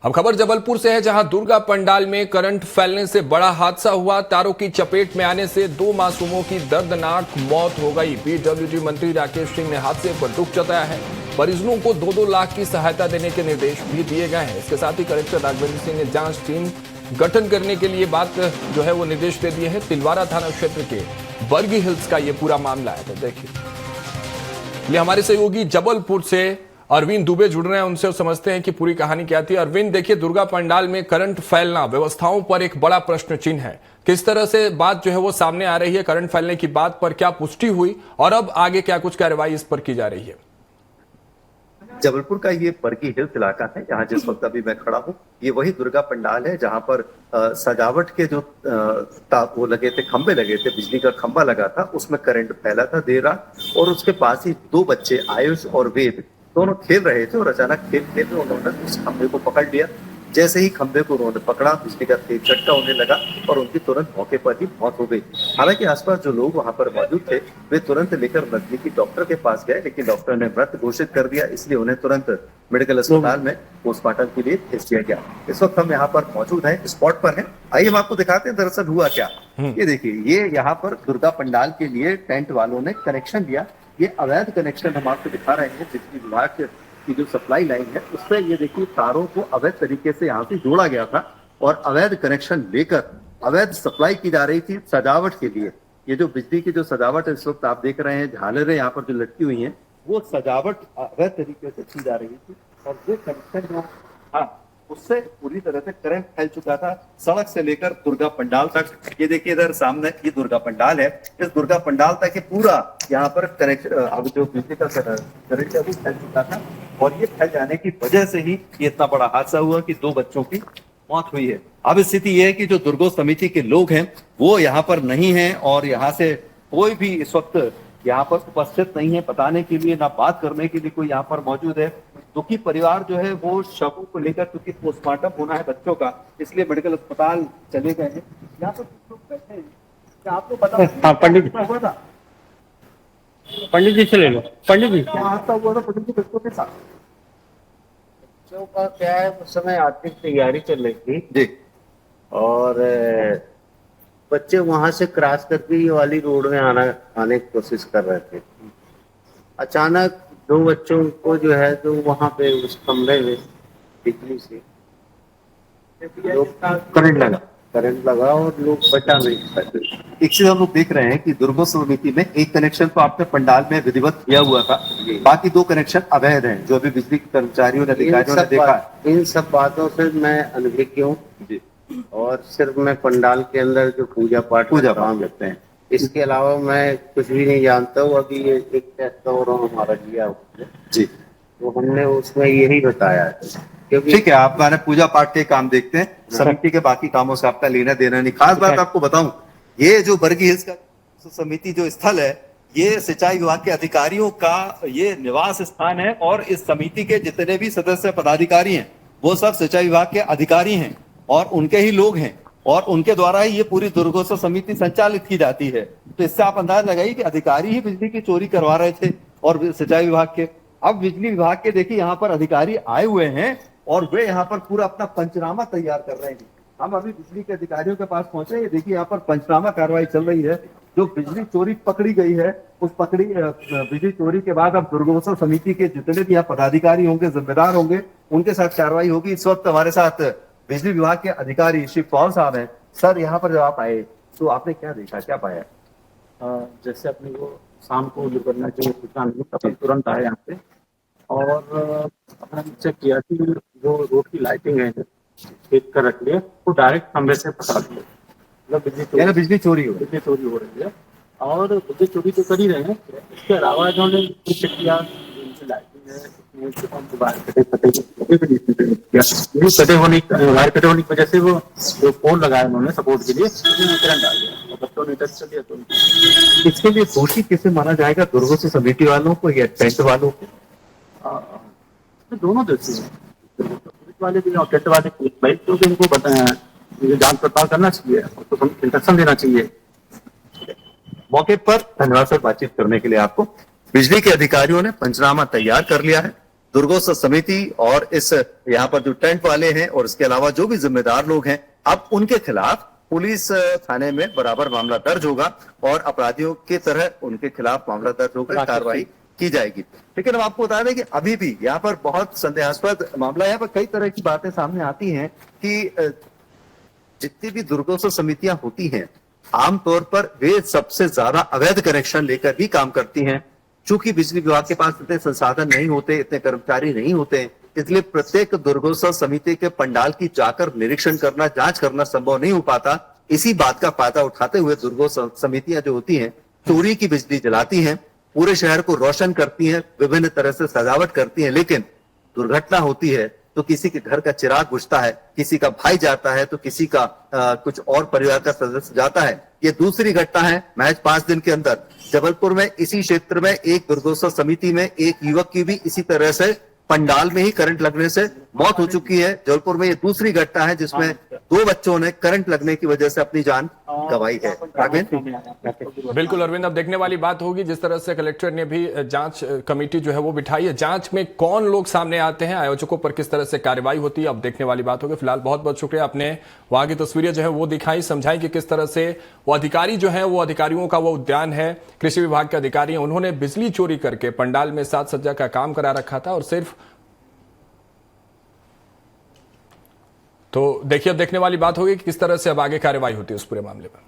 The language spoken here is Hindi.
अब खबर जबलपुर से है, जहां दुर्गा पंडाल में करंट फैलने से बड़ा हादसा हुआ। तारों की चपेट में आने से 2 मासूमों की दर्दनाक मौत हो गई। पीडब्ल्यूडी मंत्री राकेश सिंह ने हादसे पर दुख जताया है। परिजनों को 2-2 लाख की सहायता देने के निर्देश भी दिए गए हैं। इसके साथ ही कलेक्टर राघवेंद्र सिंह ने जांच टीम गठन करने के लिए बात जो है वो निर्देश दे दिए हैं। तिलवारा थाना क्षेत्र के बर्गी हिल्स का ये पूरा मामला है। तो देखिए, हमारे सहयोगी जबलपुर से अरविंद दुबे जुड़ रहे हैं, उनसे समझते हैं कि पूरी कहानी क्या थी। अरविंद, देखिए, दुर्गा पंडाल में करंट फैलना व्यवस्थाओं पर एक बड़ा प्रश्न चिन्ह है। किस तरह से बात जो है वो सामने आ रही है? करंट फैलने की बात पर क्या पुष्टि हुई और अब आगे क्या कुछ कार्रवाई इस पर की जा रही है? जबलपुर का ये बर्गी हिल्स इलाका है, यहाँ जिस वक्त अभी मैं खड़ा हूँ, ये वही दुर्गा पंडाल है जहाँ पर सजावट के जो वो लगे थे, खंबे लगे थे, बिजली का खंबा लगा था, उसमें करंट फैला था देर रात। और उसके पास ही 2 बच्चे आयुष और वेद दोनों खेल रहे थे और अचानक खेल में उन्होंने उस खंबे को पकड़ लिया। जैसे ही खंबे को उन्होंने पकड़ा, बिजली का तेज झटका होने लगा और उनकी तुरंत मौके पर ही मौत हो गई। हालांकि आसपास जो लोग वहां पर मौजूद थे वे तुरंत लेकर नजदीकी डॉक्टर के पास गए, लेकिन डॉक्टर ने मृत घोषित कर दिया, इसलिए उन्हें तुरंत मेडिकल अस्पताल में पोस्टमार्टम के लिए भेज दिया गया। इस वक्त हम यहाँ पर मौजूद हैं, स्पॉट पर हैं। आइए हम आपको दिखाते हैं दरअसल हुआ क्या। ये देखिए, ये यहाँ पर दुर्गा पंडाल के लिए टेंट वालों ने कनेक्शन दिया। ये अवैध कनेक्शन हम आपको दिखा रहे हैं। बिजली विभाग की जो सप्लाई लाइन है उससे ये देखिए तारों को अवैध तरीके से यहाँ से जोड़ा गया था और अवैध कनेक्शन लेकर अवैध सप्लाई की जा रही थी सजावट के लिए। ये जो बिजली की जो सजावट है इस वक्त आप देख रहे हैं, झालरें यहाँ पर जो लटकी हुई हैं, वो सजावट अवैध तरीके से की जा रही थी और जो कनेक्शन जो उससे पूरी तरह से करंट फैल चुका था सड़क से लेकर दुर्गा पंडाल तक। ये देखिए, इधर सामने ये दुर्गा पंडाल है, इस दुर्गा पंडाल तक ये पूरा यहाँ पर कनेक्शन अब जो बिजली का करंट है वो फैल चुका था और ये फैल जाने की वजह से ही ये इतना बड़ा हादसा हुआ कि 2 बच्चों की मौत हुई है। अब स्थिति ये है कि जो दुर्गोत्सव समिति के लोग हैं वो यहाँ पर नहीं है और यहाँ से कोई भी इस वक्त यहाँ पर उपस्थित नहीं है बताने के लिए, ना बात करने के लिए कोई यहाँ पर मौजूद है। दुखी परिवार जो है वो शवों को लेकर, क्योंकि पोस्टमार्टम होना है बच्चों का, इसलिए मेडिकल अस्पताल चले गए हैं। यहाँ पर लोग बैठे हैं, क्या आपको पता? हाँ, पंडित जी, हुआ था, पंडित जी से ले लो। पंडित जी, क्या हादसा हुआ था पंडित जी बच्चों के साथ? बच्चों का क्या है, उस समय आर्थिक तैयारी चल रही थी जी, और बच्चे वहां से क्रॉस करके ये वाली रोड में आने की कोशिश कर रहे थे। अचानक 2 बच्चों को जो है तो वहां पे उस कमरे में बिजली से करंट लगा और लोग बचा नहीं सके। एक चीज हम लोग देख रहे हैं कि दुर्गोत्सव समिति में एक कनेक्शन तो आपने पंडाल में विधिवत किया हुआ था, बाकी 2 कनेक्शन अवैध हैं जो अभी बिजली कर्मचारियों ने अधिकारियों ने देखा। इन सब बातों से मैं अनभिज्ञ हूँ और सिर्फ मैं पंडाल के अंदर जो पूजा पाठ काम करते हैं, इसके अलावा मैं कुछ भी नहीं जानता हूँ। अभी ये एक टेस्ट और हमारा लिया जी, तो हमने उसमें यही बताया है, क्योंकि ठीक है, आप मैंने पूजा पाठ के काम देखते हैं, समिति के बाकी कामों से आपका लेना देना नहीं। खास बात आपको बताऊं, ये जो बर्गी हिल्स का समिति जो स्थल है, ये सिंचाई विभाग के अधिकारियों का ये निवास स्थान है और इस समिति के जितने भी सदस्य पदाधिकारी हैं वो सब सिंचाई विभाग के अधिकारी हैं और उनके ही लोग हैं और उनके द्वारा ही ये पूरी दुर्गोत्सव समिति संचालित की जाती है। तो इससे आप अंदाज लगाइए कि अधिकारी ही बिजली की चोरी करवा रहे थे और सिंचाई विभाग के। अब बिजली विभाग के देखिए यहाँ पर अधिकारी आए हुए हैं और वे यहाँ पर पूरा अपना पंचनामा तैयार कर रहे हैं। हम अभी बिजली के अधिकारियों के पास पहुंचे, ये देखिए यहाँ पर पंचनामा कार्रवाई चल रही है। जो बिजली चोरी पकड़ी गई है उस बिजली चोरी के बाद अब दुर्गोत्सव समिति के जितने भी यहाँ पदाधिकारी होंगे, जिम्मेदार होंगे, उनके साथ कार्रवाई होगी। इस वक्त हमारे साथ बिजली विभाग के अधिकारी श्री पॉल साहब हैं। सर, यहाँ पर जब आप आए तो आपने क्या देखा, क्या पाया? जैसे अपने को शाम को निकलना चाहिए तब तुरंत आए यहाँ पे और हमने चेक किया कि जो रोड की लाइटिंग है ठीक कर रख लिया, वो डायरेक्ट खंबे से फंसा दिए। मतलब बिजली चोरी हो रही है और बिजली चोरी तो कर ही रहे हैं। इसके अलावा इन्होंने चेक किया लाइटिंग है, वायर कटे होने की वजह से वो जो पोल लगाया उन्होंने सपोर्ट के लिए करंट आ गया और बच्चों ने टच कर दिया। तो इसके लिए दोषी किसे माना जाएगा, दुर्गोत्सव समिति वालों को या टेंट वालों को? दोनों दोषी हैं, पुलिस वाले भी और टेंट वाले भाई, क्योंकि उनको जांच पड़ताल करना चाहिए और तो इंस्ट्रक्शन देना चाहिए। मौके पर धन्यवाद सर बातचीत करने के लिए आपको। बिजली के अधिकारियों ने पंचनामा तैयार कर लिया है दुर्गोत्सव समिति और इस यहाँ पर जो टेंट वाले हैं और इसके अलावा जो भी जिम्मेदार लोग हैं, अब उनके खिलाफ पुलिस थाने में बराबर मामला दर्ज होगा और अपराधियों की तरह उनके खिलाफ मामला दर्ज होकर कार्रवाई की जाएगी। लेकिन हम आपको बता दें कि अभी भी यहाँ पर बहुत संदेहास्पद मामला, यहाँ पर कई तरह की बातें सामने आती हैं कि जितनी भी दुर्गोत्सव समितियां होती हैं आमतौर पर वे सबसे ज्यादा अवैध कनेक्शन लेकर भी काम करती हैं। चूंकि बिजली विभाग के पास इतने संसाधन नहीं होते, इतने कर्मचारी नहीं होते, इसलिए प्रत्येक दुर्गोत्सव समिति के पंडाल की जाकर निरीक्षण करना, जांच करना संभव नहीं हो पाता। इसी बात का फायदा उठाते हुए दुर्गोत्सव समितियां जो होती हैं चोरी की बिजली जलाती हैं, पूरे शहर को रोशन करती हैं, विभिन्न तरह से सजावट करती हैं, लेकिन दुर्घटना होती है तो किसी के घर का चिराग बुझता है, किसी का भाई जाता है तो किसी का कुछ और परिवार का सदस्य जाता है। ये दूसरी घटना है महज 5 दिन के अंदर। जबलपुर में इसी क्षेत्र में एक दुर्गोत्सव समिति में एक युवक की भी इसी तरह से पंडाल में ही करंट लगने से मौत हो चुकी है। जबलपुर में ये दूसरी घटना है जिसमें 2 बच्चों ने करंट लगने की वजह से अपनी जान गंवाई है। बिल्कुल अरविंद, अब देखने वाली बात होगी जिस तरह से कलेक्टर ने भी जांच कमेटी जो है वो बिठाई है, जांच में कौन लोग सामने आते हैं, आयोजकों पर किस तरह से कार्रवाई होती है, अब देखने वाली बात होगी। फिलहाल बहुत बहुत शुक्रिया, आपने वहां की तस्वीरें जो है वो दिखाई, समझाई कि किस तरह से वो अधिकारी जो है वो अधिकारियों का वो उद्यान है, कृषि विभाग के अधिकारी हैं, उन्होंने बिजली चोरी करके पंडाल में साज सज्जा का काम करा रखा था और सिर्फ तो देखिए अब देखने वाली बात होगी कि किस तरह से अब आगे कार्रवाई होती है उस पूरे मामले पर।